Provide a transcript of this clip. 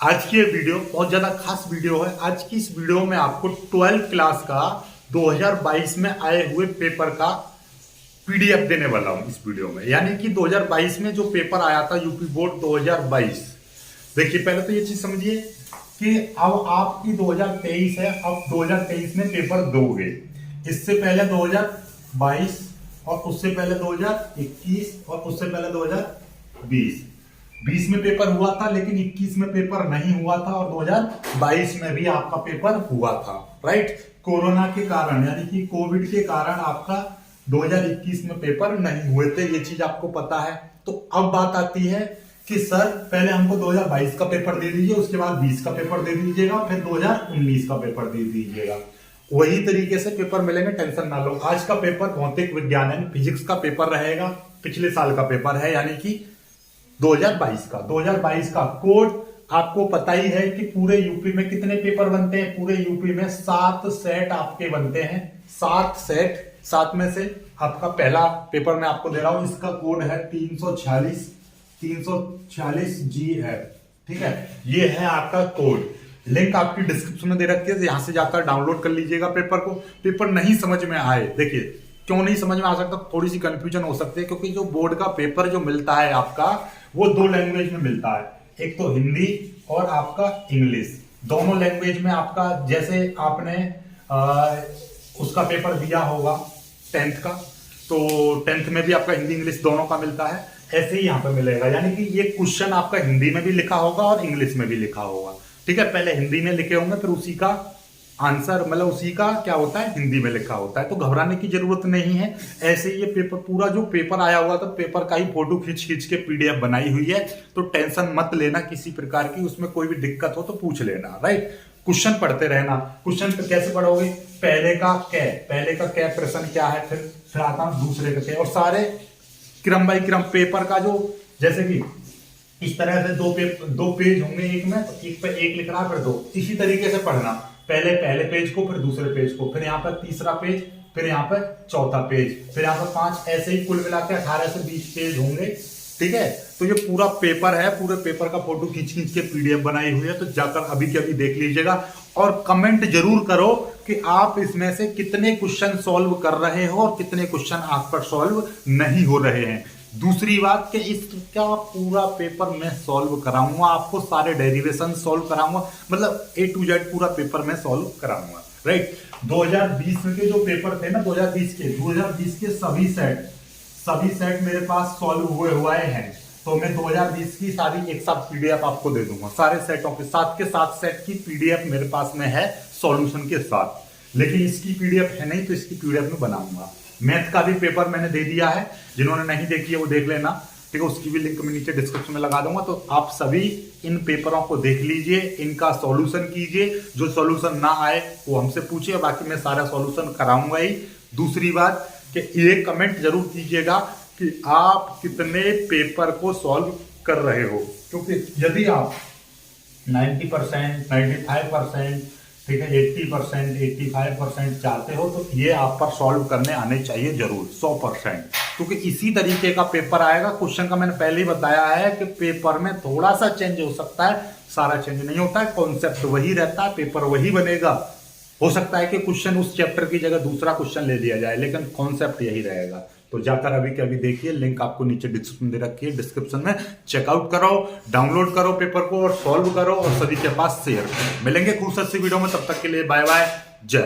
आज की ये वीडियो बहुत ज्यादा खास वीडियो है। आज की इस वीडियो में आपको 12th क्लास का 2022 में आए हुए पेपर का पीडीएफ देने वाला हूं इस वीडियो में। यानी कि 2022 में जो पेपर आया था यूपी बोर्ड 2022। देखिए पहले तो ये चीज समझिए कि अब आपकी 2023 है, अब 2023 में पेपर दोगे। इससे पहले 2022 और उससे पहले 2021 और उससे पहले 2020 में पेपर हुआ था, लेकिन 21 में पेपर नहीं हुआ था और 2022 में भी आपका पेपर हुआ था। राइट, कोरोना के कारण यानी कि कोविड के कारण आपका 2021 में पेपर नहीं हुए थे, ये चीज आपको पता है। तो अब बात आती है कि सर पहले हमको 2022 का पेपर दे दीजिए, उसके बाद 20 का पेपर दे दीजिएगा, फिर 2019 का पेपर दे दीजिएगा। वही तरीके से पेपर मिलेंगे, टेंशन ना लो। आज का पेपर भौतिक विज्ञान यानी फिजिक्स का पेपर रहेगा, पिछले साल का पेपर है यानी कि 2022 का कोड आपको पता ही है कि पूरे यूपी में कितने पेपर बनते हैं। पूरे यूपी में 7 सेट आपके बनते हैं, 7 सेट। 7 में से आपका पहला पेपर मैं आपको दे रहा हूं, इसका कोड है 346 GF। ठीक है, ये है आपका कोड। लिंक आपकी डिस्क्रिप्शन में दे रखी है, यहां से जाकर डाउनलोड कर लीजिएगा पेपर को। पेपर नहीं समझ में आए, देखिए क्यों नहीं समझ में आ सकता, थोड़ी सी कंफ्यूजन हो सकती है, क्योंकि जो बोर्ड का पेपर जो मिलता है आपका वो 2 लैंग्वेज में मिलता है, एक तो हिंदी और आपका इंग्लिश। दोनों लैंग्वेज में आपका, जैसे आपने उसका पेपर दिया होगा 10th का, तो 10th में भी आपका हिंदी इंग्लिश दोनों का मिलता है, ऐसे ही यहाँ पे मिलेगा। यानी कि ये क्वेश्चन आपका हिंदी में भी लिखा होगा और इंग्लिश में भी लिखा होगा। ठीक है, पहले हिंदी में लिखे होंगे, फिर उसी का आंसर मतलब उसी का क्या होता है हिंदी में लिखा होता है। तो घबराने की जरूरत नहीं है। ऐसे ही ये पेपर, पूरा जो पेपर आया हुआ था, पेपर का ही फोटो खींच खींच के पीडीएफ बनाई हुई है। तो टेंशन मत लेना किसी प्रकार की, उसमें कोई भी दिक्कत हो तो पूछ लेना। राइट, क्वेश्चन पढ़ते रहना। क्वेश्चन कैसे पढ़ोगे, पहले का क्या प्रश्न क्या है, फिर आता हूं दूसरे का क्या, और सारे क्रम बाई क्रम पेपर का जो, जैसे कि इस तरह से 2 पेज होंगे एक में, तो एक पे एक लिखना, फिर 2, इसी तरीके से पढ़ना। पहले पेज को, फिर दूसरे पेज को, फिर यहाँ पर तीसरा पेज, फिर यहाँ पर चौथा पेज, फिर यहाँ पर 5, ऐसे ही कुल मिला के 18 से 20 पेज होंगे। ठीक है, तो ये पूरा पेपर है, पूरे पेपर का फोटो खींच खींच के पीडीएफ बनाई हुई है। तो जाकर अभी के अभी देख लीजिएगा और कमेंट जरूर करो कि आप इसमें से कितने क्वेश्चन सॉल्व कर रहे हो और कितने क्वेश्चन आप पर सॉल्व नहीं हो रहे हैं। दूसरी बात कि इसका पूरा पेपर मैं सॉल्व कराऊंगा, आपको सारे डेरिवेशन सॉल्व कराऊंगा, मतलब A to Z पूरा पेपर मैं सॉल्व कराऊंगा। राइट, 2020 के जो पेपर थे ना, 2020 के सभी सेट मेरे पास सॉल्व हुए हैं। तो मैं 2020 की सारी एक साथ पीडीएफ आपको दे दूंगा, सारे सेटों के साथ सेट की पीडीएफ मेरे पास में है सॉल्यूशन के साथ। लेकिन इसकी पीडीएफ है नहीं, तो इसकी पीडीएफ में बनाऊंगा। मैथ का भी पेपर मैंने दे दिया है, जिन्होंने नहीं देखी है वो देख लेना। ठीक है, उसकी भी लिंक मैं नीचे डिस्क्रिप्शन में लगा दूंगा। तो आप सभी इन पेपरों को देख लीजिए, इनका सॉल्यूशन कीजिए। जो सॉल्यूशन ना आए वो हमसे पूछिए, बाकी मैं सारा सॉल्यूशन कराऊंगा ही। दूसरी बात कि ये कमेंट जरूर कीजिएगा कि आप कितने पेपर को सॉल्व कर रहे हो, क्योंकि यदि आप 90%, 95%, ठीक है, 80%, 85% चाहते हो, तो ये आप पर सॉल्व करने आने चाहिए जरूर 100%, क्योंकि इसी तरीके का पेपर आएगा। क्वेश्चन का मैंने पहले ही बताया है कि पेपर में थोड़ा सा चेंज हो सकता है, सारा चेंज नहीं होता है, कॉन्सेप्ट वही रहता है, पेपर वही बनेगा। हो सकता है कि क्वेश्चन उस चैप्टर की जगह दूसरा क्वेश्चन ले लिया जाए, लेकिन कॉन्सेप्ट यही रहेगा। तो जाकर अभी के अभी देखिए, लिंक आपको नीचे डिस्क्रिप्शन दे रखी है, डिस्क्रिप्शन में चेकआउट करो, डाउनलोड करो पेपर को और सॉल्व करो और सभी के पास शेयर करो। मिलेंगे खूबसूरत सी वीडियो में, तब तक के लिए बाय बाय, जय।